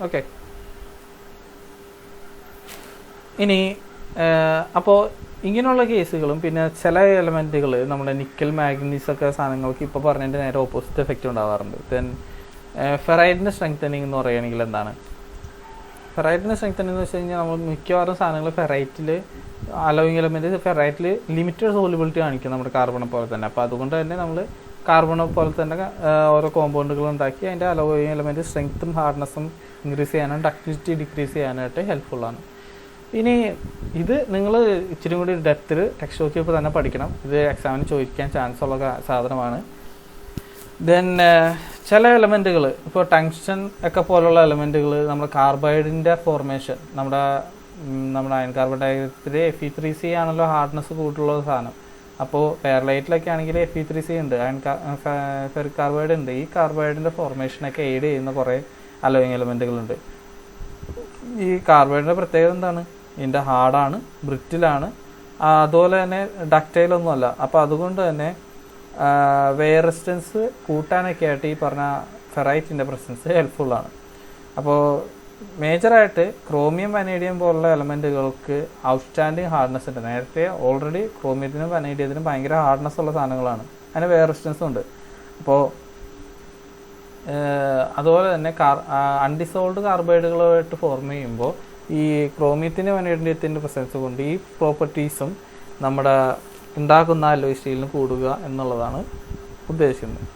Okay. ഇനി അപ്പോൾ ഇങ്ങനെയുള്ള കേസുകളും പിന്നെ ചില എലമെൻറ്റുകൾ നമ്മുടെ നിക്കൽ മാഗ്നീസ് ഒക്കെ സാധനങ്ങൾക്ക് ഇപ്പോൾ പറഞ്ഞതിൻ്റെ നേരെ ഓപ്പോസിറ്റ് എഫക്റ്റ് ഉണ്ടാവാറുണ്ട്. ദെൻ ഫെറൈറ്റിൻ്റെ സ്ട്രെങ്തനിങ് എന്ന് പറയുകയാണെങ്കിൽ എന്താണ് ഫെറൈറ്റിൻ്റെ സ്ട്രെങ്തനിങ് എന്ന് വെച്ച് കഴിഞ്ഞാൽ നമ്മൾ മിക്കവാറും സാധനങ്ങൾ ഫെറൈറ്റിൽ അലോയിങ് എലമെൻറ്റ് ഫെറൈറ്റിൽ ലിമിറ്റഡ് സോളിബിലിറ്റി കാണിക്കും നമ്മുടെ കാർബണെ പോലെ തന്നെ. അപ്പോൾ അതുകൊണ്ട് തന്നെ നമ്മൾ കാർബണെ പോലെ തന്നെ ഓരോ കോമ്പൗണ്ടുകൾ ഉണ്ടാക്കി അതിൻ്റെ അലോയിങ് എലമെൻറ്റ് സ്ട്രെങ്ത്തും ഹാർഡ്നെസ്സും ഇൻക്രീസ് ചെയ്യാനും ഡക്റ്റിലിറ്റി ഡിക്രീസ് ചെയ്യാനായിട്ട് ഹെൽപ്ഫുള്ളാണ്. ഇനി ഇത് നിങ്ങൾ ഇച്ചിരി കൂടി ഡെപ്തിൽ ടെക്സ്റ്റ് നോക്കിയപ്പോൾ തന്നെ പഠിക്കണം. ഇത് എക്സാമിന് ചോദിക്കാൻ ചാൻസ് ഉള്ള സാധനമാണ്. ദെൻ ചില എലമെൻറ്റുകൾ ഇപ്പോൾ ടങ്സ്റ്റൺ ഒക്കെ പോലുള്ള എലമെൻറ്റുകൾ നമ്മുടെ കാർബൈഡിൻ്റെ ഫോർമേഷൻ നമ്മുടെ അയൺ കാർബൺ ഡയഗ്രത്തിൽ Fe3C ആണല്ലോ ഹാർഡ്നെസ് കൂടുതലുള്ള സാധനം. അപ്പോൾ പെയർലൈറ്റിലൊക്കെ ആണെങ്കിൽ Fe3C ഉണ്ട്, ഫെറിക് കാർബൈഡ് ഉണ്ട്. ഈ കാർബൈഡിൻ്റെ ഫോർമേഷനൊക്കെ എയ്ഡ് ചെയ്യുന്ന കുറേ അലോയിങ് എലമെൻറ്റുകളുണ്ട്. ഈ കാർബൈഡിൻ്റെ പ്രത്യേകത എന്താണ്? ഇതിൻ്റെ ഹാർഡാണ്, ബ്രിറ്റിലാണ്, അതുപോലെ തന്നെ ഡക്റ്റൈലൊന്നുമല്ല. അപ്പോൾ അതുകൊണ്ട് തന്നെ വെയർ റെസിസ്റ്റൻസ് കൂട്ടാനൊക്കെ ആയിട്ട് ഈ പറഞ്ഞ ഫെറൈറ്റിൻ്റെ പ്രസൻസ് ഹെൽപ്ഫുള്ളാണ്. അപ്പോൾ മേജറായിട്ട് ക്രോമിയം വനേഡിയം പോലുള്ള എലമെൻറ്റുകൾക്ക് ഔട്ട്സ്റ്റാൻഡിങ് ഹാർഡ്നെസ് ഉണ്ട്. നേരത്തെ ഓൾറെഡി ക്രോമിയത്തിനും വനേഡിയത്തിനും ഭയങ്കര ഹാർഡ്നെസ് ഉള്ള സാധനങ്ങളാണ്, അതിന് വെയർ റെസിസ്റ്റൻസും ഉണ്ട്. അപ്പോൾ അതുപോലെ തന്നെ അൺഡിസോൾഡ് കാർബൈഡുകളുമായിട്ട് ഫോം ചെയ്യുമ്പോൾ ഈ ക്രോമിയത്തിൻ്റെ വനേഡിയത്തിൻ്റെ പ്രസൻസ് കൊണ്ട് ഈ പ്രോപ്പർട്ടീസും നമ്മുടെ ഉണ്ടാക്കുന്ന അലോയ് സ്റ്റീലിന് കൂടുക എന്നുള്ളതാണ് ഉദ്ദേശിക്കുന്നത്.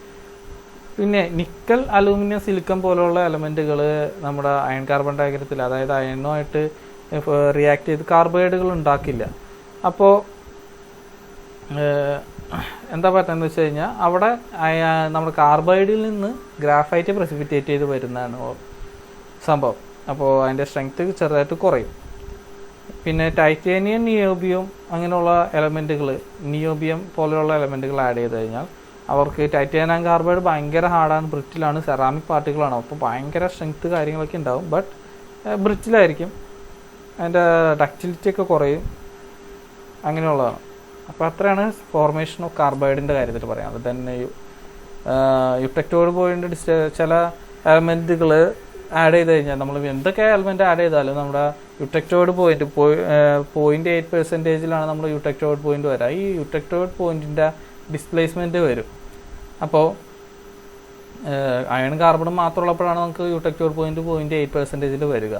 പിന്നെ നിക്കൽ, അലൂമിനിയം, സിലിക്കൺ പോലുള്ള എലമെൻറ്റുകൾ നമ്മുടെ അയൺ കാർബൺ ഡയഗ്രത്തിൽ, അതായത് അയണുമായിട്ട് റിയാക്ട് ചെയ്ത് കാർബൈഡുകൾ ഉണ്ടാക്കില്ല. അപ്പോൾ എന്താ പറ്റുന്നത് വെച്ച് കഴിഞ്ഞാൽ അവിടെ നമ്മുടെ കാർബൈഡിൽ നിന്ന് ഗ്രാഫൈറ്റ് പ്രസിപ്പിറ്റേറ്റ് ചെയ്ത് വരുന്നതാണ് സംഭവം. അപ്പോൾ അതിൻ്റെ സ്ട്രെങ്ത്ത് ചെറുതായിട്ട് കുറയും. പിന്നെ ടൈറ്റാനിയം, നിയോബിയം അങ്ങനെയുള്ള എലമെൻറ്റുകൾ, നിയോബിയം പോലെയുള്ള എലമെൻറ്റുകൾ ആഡ് ചെയ്ത് കഴിഞ്ഞാൽ അവർക്ക് ടൈറ്റാനിയം കാർബൈഡ് ഭയങ്കര ഹാർഡാണ്, ബ്രിറ്റിലാണ്, സെറാമിക് പാർട്ടികളാണ്. അപ്പോൾ ഭയങ്കര സ്ട്രെങ്ത്ത് കാര്യങ്ങളൊക്കെ ഉണ്ടാവും, ബട്ട് ബ്രിറ്റിലായിരിക്കും, അതിൻ്റെ ഡക്റ്റിലിറ്റി ഒക്കെ കുറയും, അങ്ങനെയുള്ളതാണ്. അപ്പോൾ അത്രയാണ് ഫോർമേഷൻ ഓഫ് കാർബൈഡിൻ്റെ കാര്യത്തിൽ പറയാം. തന്നെ യുട്ടെക്റ്റോഡ് പോയിൻ്റ് ചില എലമെൻറ്റുകൾ ആഡ് ചെയ്ത് കഴിഞ്ഞാൽ നമ്മൾ എന്തൊക്കെ എലമെൻറ്റ് ആഡ് ചെയ്താലും നമ്മുടെ യുട്ടെക്റ്റോഡ് പോയിൻ്റ് 0.8% നമ്മൾ യുട്ടെക്റ്റോഡ് പോയിൻ്റ് വരാം. ഈ യുട്ടെക്റ്റോഡ് പോയിൻറ്റിൻ്റെ ഡിസ്പ്ലേസ്മെൻറ്റ് വരും. അപ്പോൾ അയൺ കാർബണും മാത്രമുള്ളപ്പോഴാണ് നമുക്ക് യുട്ടെക്റ്റോഡ് പോയിൻ്റ് 0.8% വരിക.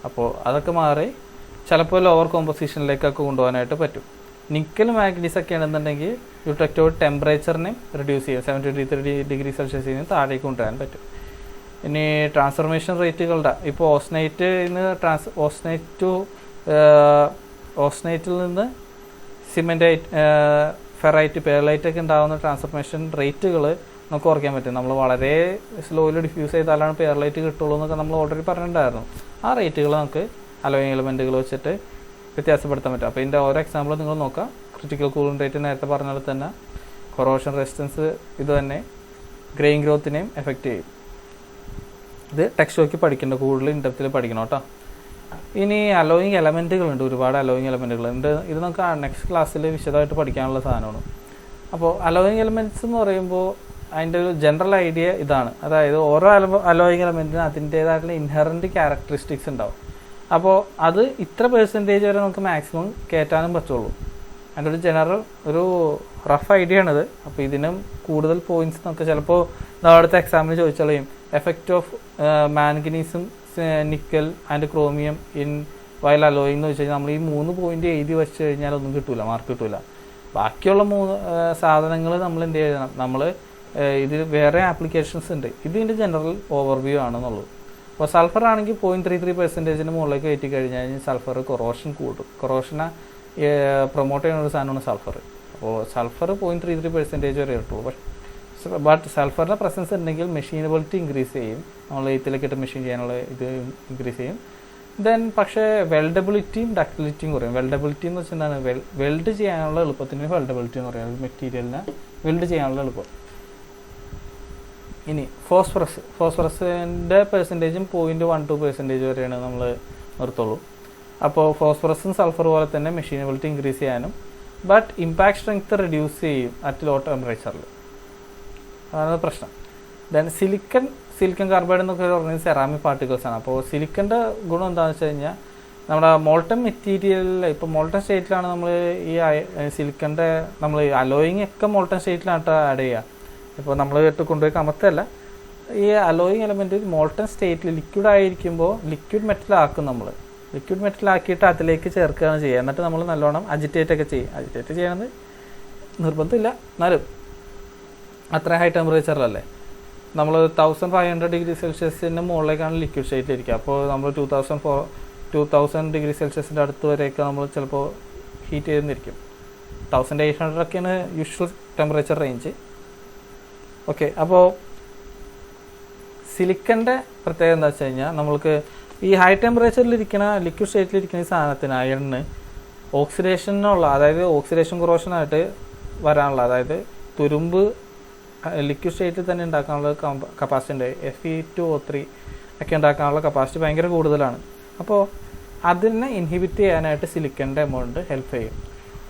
അപ്പോൾ അതൊക്കെ മാറി ചിലപ്പോൾ ലോവർ കോമ്പോസിഷനിലേക്കൊക്കെ കൊണ്ടുപോകാനായിട്ട് പറ്റും. നിക്കൽ, മാഗ്നീസ് ഒക്കെ ആണെന്നുണ്ടെങ്കിൽ യുട്ടെക്റ്റോഡ് ടെമ്പറേച്ചറിനെ റിഡ്യൂസ് ചെയ്യും, 73 ഡിഗ്രി സെൽഷ്യസിന് താഴേക്ക് കൊണ്ടുവരാൻ പറ്റും. ഇനി ട്രാൻസ്ഫർമേഷൻ റേറ്റുകളുടെ ഇപ്പോൾ ഓസ്നൈറ്റിൽ നിന്ന് സിമെൻറ്റൈറ്റ്, ഫെറൈറ്റ്, പെർലൈറ്റ് ഒക്കെ ഉണ്ടാകുന്ന ട്രാൻസ്ഫർമേഷൻ റേറ്റുകൾ നമുക്ക് കുറയ്ക്കാൻ പറ്റും. നമ്മൾ വളരെ സ്ലോയിൽ ഡിഫ്യൂസ് ചെയ്താലാണ് പെർലൈറ്റ് കിട്ടുള്ളൂ എന്നൊക്കെ നമ്മൾ ഓൾറെഡി പറഞ്ഞിട്ടുണ്ടായിരുന്നു. ആ റേറ്റുകൾ നമുക്ക് അലോയിങ് എലമെൻറ്റുകൾ വെച്ചിട്ട് വ്യത്യാസപ്പെടുത്താൻ പറ്റും. അപ്പോൾ ഇതിൻ്റെ ഓരോ എക്സാമ്പിൾ നിങ്ങൾ നോക്കാം. ക്രിറ്റിക്കൽ കൂളിംഗ് റേറ്റ് നേരത്തെ പറഞ്ഞ പോലെ തന്നെ കൊറോഷൻ റെസിസ്റ്റൻസ് ഇത് തന്നെ ഗ്രെയിൻ ഗ്രോത്തിനെയും എഫക്റ്റ് ചെയ്യും. ഇത് ടെക്സ്റ്റ് നോക്കി പഠിക്കേണ്ട, കൂടുതൽ ഇൻഡെപ്തിൽ പഠിക്കണം കേട്ടോ. ഇനി അലോയിങ് എലമെൻറ്റുകളുണ്ട്, ഒരുപാട് അലോയിങ് എലമെൻറ്റുകളുണ്ട്. ഇത് നമുക്ക് നെക്സ്റ്റ് ക്ലാസ്സിൽ വിശദമായിട്ട് പഠിക്കാനുള്ള സാധനമാണ്. അപ്പോൾ അലോയിങ് എലമെൻറ്റ്സ് എന്ന് പറയുമ്പോൾ അതിൻ്റെ ഒരു ജനറൽ ഐഡിയ ഇതാണ്. അതായത് ഓരോ അലോയിങ് എലമെൻറ്റിനും അതിൻ്റേതായിട്ടുള്ള ഇൻഹെറൻറ്റ് ക്യാരക്ടറിസ്റ്റിക്സ് ഉണ്ടാവും. അപ്പോൾ അത് ഇത്ര പെർസെൻറ്റേജ് വരെ നമുക്ക് മാക്സിമം കയറ്റാനും പറ്റുള്ളൂ. അതിൻ്റെ ഒരു ജനറൽ ഒരു റഫ് ഐഡിയ ആണിത്. അപ്പോൾ ഇതിനും കൂടുതൽ പോയിൻറ്റ്സ് നമുക്ക് ചിലപ്പോൾ അടുത്ത എക്സാമിന് ചോദിച്ചാലും എഫക്റ്റ് ഓഫ് മാംഗനീസും നിക്കൽ ആൻഡ് ക്രോമിയം ഇൻ വയൽ അലോയിങ് എന്ന് വെച്ച് കഴിഞ്ഞാൽ നമ്മൾ ഈ 3 പോയിന്റ് എഴുതി വെച്ച് കഴിഞ്ഞാൽ ഒന്നും കിട്ടൂല, മാർക്ക് കിട്ടൂല. ബാക്കിയുള്ള 3 സാധനങ്ങൾ നമ്മൾ എന്ത് ചെയ്യണം, നമ്മൾ ഇതിൽ വേറെ ആപ്ലിക്കേഷൻസ് ഉണ്ട്. ഇതിൻ്റെ ജനറൽ ഓവർവ്യൂ ആണെന്നുള്ളൂ. അപ്പോൾ സൾഫർ ആണെങ്കിൽ 0.33% മുകളിലേക്ക് കയറ്റി കഴിഞ്ഞാൽ സൾഫർ കൊറോഷൻ കൂടും. കൊറോഷനെ പ്രൊമോട്ട് ചെയ്യുന്ന ഒരു സാധനമാണ് സൾഫർ. അപ്പോൾ സൾഫർ 0.33% വരെ കിട്ടുള്ളൂ. ബട്ട് സൾഫറിൻ്റെ പ്രസൻസ് ഉണ്ടെങ്കിൽ മെഷീനബിലിറ്റി ഇൻക്രീസ് ചെയ്യും, നമ്മൾ എയ്ത്തിലേക്ക് ഇട്ട് മെഷീൻ ചെയ്യാനുള്ള ഇത് ഇൻക്രീസ് ചെയ്യും. ദെൻ പക്ഷേ വെൽഡബിലിറ്റിയും ഡക്റ്റിലിറ്റിയും കുറയും. വെൽഡബിലിറ്റി എന്ന് വെച്ചാൽ എന്താണ്, വെൽഡ് ചെയ്യാനുള്ള എളുപ്പത്തിന് വെൽഡബിലിറ്റി എന്ന് പറയുന്നത് മെറ്റീരിയലിനെ വെൽഡ് ചെയ്യാനുള്ള എളുപ്പം. ഇനി ഫോസ്ഫറസിൻ്റെ പെർസെൻറ്റേജും 0.12% വരെയാണ് നമ്മൾ നിർത്തുള്ളൂ. അപ്പോൾ ഫോസ്ഫറസും സൾഫർ പോലെ തന്നെ മെഷീനബിലിറ്റി ഇൻക്രീസ് ചെയ്യാനും ബട്ട് ഇമ്പാക്ട് സ്ട്രെങ്ത് റിഡ്യൂസ് ചെയ്യും അറ്റ് ലോ ടെമ്പറേച്ചറിൽ. അതാണ് പ്രശ്നം. ദെൻ സിലിക്കൺ കാർബൈഡ് എന്നൊക്കെ പറയുന്നത് സെറാമിക് പാർട്ടിക്കിൾസ് ആണ്. അപ്പോൾ സിലിക്കൻ്റെ ഗുണം എന്താണെന്ന് വെച്ച് കഴിഞ്ഞാൽ നമ്മുടെ മോൾട്ടൺ മെറ്റീരിയലിൽ ഇപ്പോൾ മോൾട്ടൺ സ്റ്റേറ്റിലാണ് നമ്മൾ ഈ സിലിക്കൻ്റെ നമ്മൾ അലോയിങ് ഒക്കെ മോൾട്ടൺ സ്റ്റേറ്റിലാണ് ആഡ് ചെയ്യുക. ഇപ്പോൾ നമ്മൾ കൊണ്ടുപോയി കമത്തല്ല, ഈ അലോയിങ് എലമെൻറ്റ് മോൾട്ടൺ സ്റ്റേറ്റിൽ ലിക്വിഡ് ആയിരിക്കുമ്പോൾ ലിക്വിഡ് മെറ്റലാക്കും. നമ്മൾ ലിക്വിഡ് മെറ്റലാക്കിയിട്ട് അതിലേക്ക് ചേർക്കുകയാണ് ചെയ്യുക. എന്നിട്ട് നമ്മൾ നല്ലോണം അജിറ്റേറ്റ് ഒക്കെ ചെയ്യും. അജിറ്റേറ്റ് ചെയ്യണമെന്ന് നിർബന്ധമില്ല, എന്നാലും അത്ര ഹൈ ടെമ്പറേച്ചറിലല്ലേ. നമ്മൾ 1500 ഡിഗ്രി സെൽഷ്യസിൻ്റെ മുകളിലേക്കാണ് ലിക്വിഡ് സ്റ്റേറ്റിലിരിക്കുക. അപ്പോൾ നമ്മൾ 2000 ഡിഗ്രി സെൽഷ്യസിൻ്റെ അടുത്ത് വരെയൊക്കെ നമ്മൾ ചിലപ്പോൾ ഹീറ്റ് ചെയ്തിരിക്കും. 1800 ഒക്കെയാണ് യൂഷ്വൽ ടെമ്പറേച്ചർ റേഞ്ച്. ഓക്കെ, അപ്പോൾ സിലിക്കൻ്റെ പ്രത്യേകത എന്താ വെച്ച് കഴിഞ്ഞാൽ നമ്മൾക്ക് ഈ ഹൈ ടെമ്പറേച്ചറിലിരിക്കുന്ന ലിക്വിഡ് സ്റ്റേറ്റിലിരിക്കുന്ന ഈ സാധനത്തിന് അയണിന് ഓക്സിഡേഷനുള്ള, അതായത് ഓക്സിഡേഷൻ കൊറോഷനായിട്ട് വരാനുള്ള, അതായത് തുരുമ്പ് ലിക്വിഡ് സ്റ്റേറ്റിൽ തന്നെ ഉണ്ടാക്കാനുള്ള കപ്പാസിറ്റി ഉണ്ട്. Fe2O3 ഒക്കെ ഉണ്ടാക്കാനുള്ള കപ്പാസിറ്റി ഭയങ്കര കൂടുതലാണ്. അപ്പോൾ അതിനെ ഇൻഹിബിറ്റ് ചെയ്യാനായിട്ട് സിലിക്കൻ്റെ എമൗണ്ട് ഹെൽപ്പ് ചെയ്യും.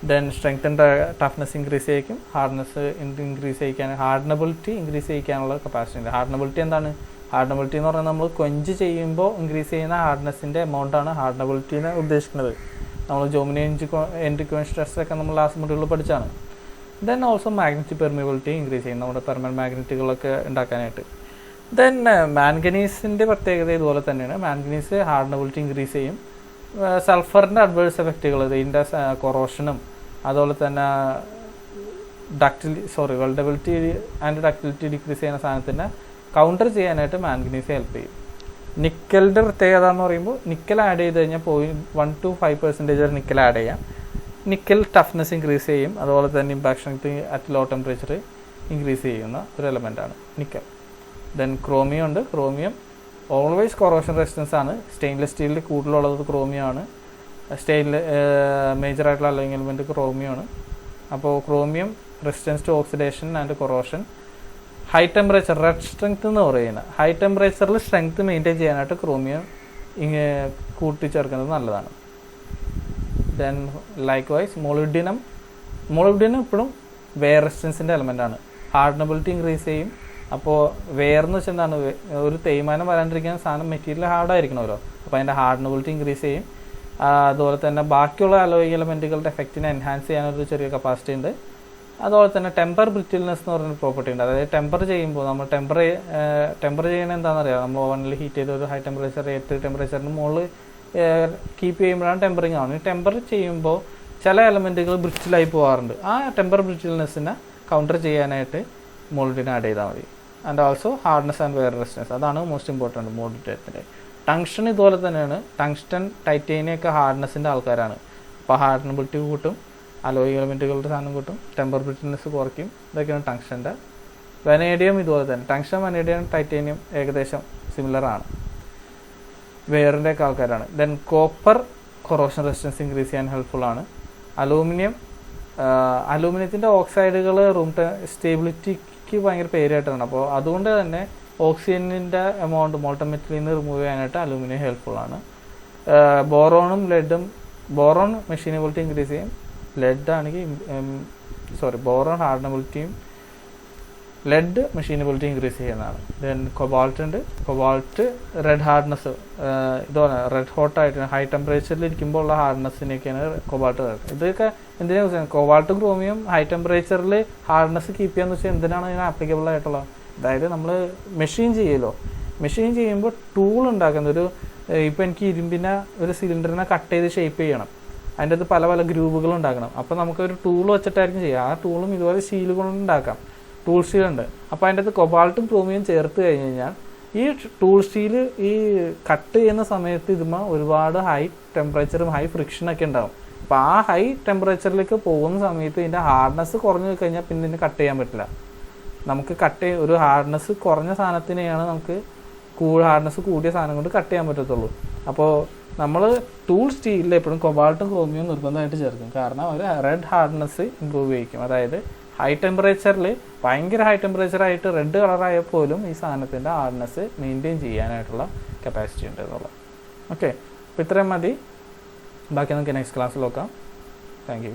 ദെൻ സ്ട്രെങ്ത്തിൻ്റെ ടഫ്നെസ് ഇൻക്രീസ് ചെയ്യിക്കും, ഹാർഡ്നെസ് ഇൻക്രീസ് ചെയ്യിക്കാൻ, ഹാർഡനബിലിറ്റി ഇൻക്രീസ് ചെയ്യിക്കാനുള്ള കപ്പാസിറ്റി ഉണ്ട്. ഹാർഡനബിലിറ്റി എന്താണ്? ഹാർഡനബിലിറ്റി എന്ന് പറഞ്ഞാൽ നമ്മൾ കൊഞ്ച് ചെയ്യുമ്പോൾ ഇൻക്രീസ് ചെയ്യുന്ന ഹാർഡ്നെസ്സിൻ്റെ എമൗണ്ടാണ് ഹാർഡനബിലിറ്റിനെ ഉദ്ദേശിക്കുന്നത്. നമ്മൾ ജോമിനി എൻഡ് സ്ട്രെസ്സൊക്കെ നമ്മൾ ലാസ്റ്റ് മൊഡ്യൂളിൽ പഠിച്ചാണ്. Then also magnetic permeability increase ചെയ്യും, നമ്മുടെ പെർമനന്റ് മാഗ്നറ്റുകളൊക്കെ ഉണ്ടാക്കാനായിട്ട്. ദെൻ മാംഗനീസിൻ്റെ പ്രത്യേകത ഇതുപോലെ തന്നെയാണ്. മാംഗനീസ് ഹാർഡനബിലിറ്റി ഇൻക്രീസ് ചെയ്യും. സൾഫറിൻ്റെ അഡ്വേഴ്സ് എഫക്റ്റുകൾ, ഇതിൻ്റെ കൊറോഷനും അതുപോലെ തന്നെ വെൽഡബിലിറ്റി ആൻഡ് ഡക്റ്റിലിറ്റി ഡിക്രീസ് ചെയ്യുന്ന സാധനത്തിനെ കൗണ്ടർ ചെയ്യാനായിട്ട് മാംഗനീസ് ഹെൽപ്പ് ചെയ്യും. നിക്കലിൻ്റെ പ്രത്യേകത എന്ന് പറയുമ്പോൾ നിക്കൽ ആഡ് ചെയ്ത് കഴിഞ്ഞാൽ 0.1 to 5% വരെ നിക്കൽ ആഡ് ചെയ്യാം. നിക്കൽ ടഫ്നെസ് ഇൻക്രീസ് ചെയ്യും, അതുപോലെ തന്നെ impact strength at low temperature increase ചെയ്യുന്ന ഒരു എലമെൻ്റാണ് നിക്കൽ. ദെൻ ക്രോമിയം ഉണ്ട്. ക്രോമിയം ഓൾവേസ് കൊറോഷൻ റെസിസ്റ്റൻസ് ആണ്. സ്റ്റെയിൻലെസ് സ്റ്റീലിൽ കൂടുതലുള്ളത് ക്രോമിയം ആണ്. മേജറായിട്ടുള്ള അലോയിങ് എലമെൻറ്റ് ക്രോമിയം ആണ്. അപ്പോൾ chromium resistance to oxidation and corrosion. High temperature red strength എന്ന് പറയുന്നത്, ഹൈ ടെമ്പറേച്ചറിൽ സ്ട്രെങ്ത് മെയിൻറ്റെയിൻ ചെയ്യാനായിട്ട് ക്രോമിയം കൂട്ടിച്ചേർക്കുന്നത് നല്ലതാണ്. ദെൻ ലൈക്ക് വൈസ് മോളിബ്ഡിനം എപ്പോഴും വെയർ റെസിസ്റ്റൻസിൻ്റെ എലമെൻ്റാണ്. ഹാർഡനബിലിറ്റി ഇൻക്രീസ് ചെയ്യും. അപ്പോൾ വെയർ എന്ന് വെച്ചാൽ എന്താണ്? ഒരു തേയ്മാനം വരാണ്ടിരിക്കുന്ന സാധനം മെറ്റീരിയൽ ഹാർഡായിരിക്കണമല്ലോ, അപ്പോൾ അതിൻ്റെ ഹാർഡനബിലിറ്റി ഇൻക്രീസ് ചെയ്യും. അതുപോലെ തന്നെ ബാക്കിയുള്ള അലോയിങ് എലമെൻറ്റുകളുടെ എഫക്റ്റിനെ എൻഹാൻസ് ചെയ്യാനൊരു ചെറിയ കപ്പാസിറ്റി ഉണ്ട്. അതുപോലെ തന്നെ ടെമ്പർ ബ്രിറ്റിൽനെസ് എന്ന് പറയുന്ന പ്രോപ്പർട്ടി ഉണ്ട്. അതായത് ടെമ്പർ ചെയ്യുമ്പോൾ നമ്മൾ ടെമ്പർ ചെയ്യണത് എന്താണെന്നറിയാം, നമ്മൾ ഓവനിൽ ഹീറ്റ് ചെയ്ത് ഒരു ഹൈ ടെമ്പറേച്ചർ 8 ടെമ്പറേച്ചറിന് മുകളിൽ കീപ്പ് ചെയ്യുമ്പോഴാണ് ടെമ്പറിങ് ആവുന്നത്. ഈ ടെമ്പർ ചെയ്യുമ്പോൾ ചില എലമെൻറ്റുകൾ ബ്രിറ്റിലായി പോകാറുണ്ട്. ആ ടെമ്പർ ബ്രിറ്റിൽനെസ്സിനെ കൗണ്ടർ ചെയ്യാനായിട്ട് മോൾഡിനെ ആഡ് ചെയ്താൽ മതി. And also hardness and wear resistance, അതാണ് മോസ്റ്റ് ഇമ്പോർട്ടൻറ്റ് മോൾഡിൻ്റെ. ടങ്സ്റ്റൺ ഇതുപോലെ തന്നെയാണ്. ടങ്സ്റ്റൺ ടൈറ്റേനിയൊക്കെ ഹാർഡ്നെസ്സിൻ്റെ ആൾക്കാരാണ്. അപ്പോൾ ഹാർഡനബിലിറ്റി കൂട്ടും, അലോയിങ് എലമെൻറ്റുകളുടെ സാധനം കൂട്ടും, ടെമ്പർ ബ്രിറ്റിൽനെസ് കുറയ്ക്കും. ഇതൊക്കെയാണ് ടങ്സ്റ്റൻ്റെ. വനേഡിയം ഇതുപോലെ തന്നെ. ടങ്സ്റ്റൺ, വനേഡിയം, ടൈറ്റേനിയം ഏകദേശം സിമിലർ ആണ്, വെയറിൻ്റെ ഒക്കെ ആൾക്കാരാണ്. Then copper corrosion resistance increase ചെയ്യാൻ ഹെൽപ്ഫുൾ ആണ്. അലൂമിനിയത്തിൻ്റെ ഓക്സൈഡുകൾ റൂം സ്റ്റേബിലിറ്റിക്ക് ഭയങ്കര പേരായിട്ടാണ്. അപ്പോൾ അതുകൊണ്ട് തന്നെ ഓക്സിജനിൻ്റെ എമൗണ്ട് മോൾട്ടൺ മെറ്റലിൽ നിന്ന് റിമൂവ് ചെയ്യാനായിട്ട് അലൂമിനിയം ഹെൽപ്ഫുൾ ആണ്. ബോറോൺ മെഷീനബിലിറ്റി ഇൻക്രീസ് ചെയ്യും. ബോറോൺ ഹാർഡനബിലിറ്റിയും ലെഡ് മെഷീനബിലിറ്റി ഇൻക്രീസ് ചെയ്യുന്നതാണ്. ദെൻ കൊബാൾട്ട് ഉണ്ട്. കൊബാൾട്ട് റെഡ് ഹാർഡ്നെസ്, ഇതുപോലെ റെഡ് ഹോട്ടായിട്ട് ഹൈ ടെമ്പറേച്ചറിൽ ഇരിക്കുമ്പോൾ ഉള്ള ഹാർഡ്നെസ്സിനൊക്കെയാണ് കൊബാൾട്ട്. ഇതൊക്കെ എന്തിനാണ് വെച്ചാൽ കൊബാൾട്ട് ക്രോമിയം ഹൈ ടെമ്പറേച്ചറിൽ ഹാർഡ്നെസ് കീപ്പ് ചെയ്യാന്ന് വെച്ചാൽ എന്തിനാണ് ഇതിന് ആപ്ലിക്കബിൾ ആയിട്ടുള്ളത്? അതായത് നമ്മൾ മെഷീൻ ചെയ്യുമ്പോൾ ടൂൾ ഉണ്ടാക്കുന്നത് ഇപ്പോൾ എനിക്ക് ഇരുമ്പിനെ ഒരു സിലിണ്ടറിനെ കട്ട് ചെയ്ത് ഷേപ്പ് ചെയ്യണം, അതിൻ്റെ അത് പല പല ഗ്രൂവുകൾ ഉണ്ടാക്കണം. അപ്പോൾ നമുക്കൊരു ടൂൾ വെച്ചിട്ടായിരിക്കും ചെയ്യുക. ആ ടൂളും ഇതുപോലെ സ്റ്റീലുകൊണ്ട് ഉണ്ടാക്കാം, ടൂൾ സ്റ്റീൽ ഉണ്ട്. അപ്പോൾ അതിൻ്റെ അകത്ത് കൊബാൾട്ടും ക്രോമിയം ചേർത്ത് കഴിഞ്ഞ് കഴിഞ്ഞാൽ ഈ ടൂൾ സ്റ്റീൽ ഈ കട്ട് ചെയ്യുന്ന സമയത്ത് ഇതുമ്പോൾ ഒരുപാട് ഹൈ ടെമ്പറേച്ചറും ഹൈ ഫ്രിക്ഷനൊക്കെ ഉണ്ടാകും. അപ്പോൾ ആ ഹൈ ടെമ്പറേച്ചറിലേക്ക് പോകുന്ന സമയത്ത് ഇതിൻ്റെ ഹാർഡ്നെസ് കുറഞ്ഞു കഴിഞ്ഞാൽ പിന്നെ ഇതിന് കട്ട് ചെയ്യാൻ പറ്റില്ല. നമുക്ക് ഒരു ഹാർഡ്നെസ് കുറഞ്ഞ സാധനത്തിനെയാണ് നമുക്ക് ഹാർഡ്നെസ് കൂടിയ സാധനം കൊണ്ട് കട്ട് ചെയ്യാൻ പറ്റത്തുള്ളൂ. അപ്പോൾ നമ്മൾ ടൂൾ സ്റ്റീലിൽ എപ്പോഴും കൊബാൾട്ടും ക്രോമിയം നിർബന്ധമായിട്ട് ചേർക്കും. കാരണം ഒരു റെഡ് ഹാർഡ്നെസ് ഇമ്പ്രൂവ് ചെയ്യിക്കും. അതായത് ഹൈ ടെമ്പറേച്ചറിൽ ഭയങ്കര ഹൈ ടെമ്പറേച്ചറായിട്ട് റെഡ് കളറായാൽ പോലും ഈ സാധനത്തിൻ്റെ ഹാർഡ്നെസ് മെയിൻറ്റെയിൻ ചെയ്യാനായിട്ടുള്ള കപ്പാസിറ്റി ഉണ്ട് എന്നുള്ളത്. ഓക്കെ, അപ്പോൾ ഇത്രയും മതി. ബാക്കി നമുക്ക് നെക്സ്റ്റ് ക്ലാസ്സിൽ നോക്കാം. Thank you.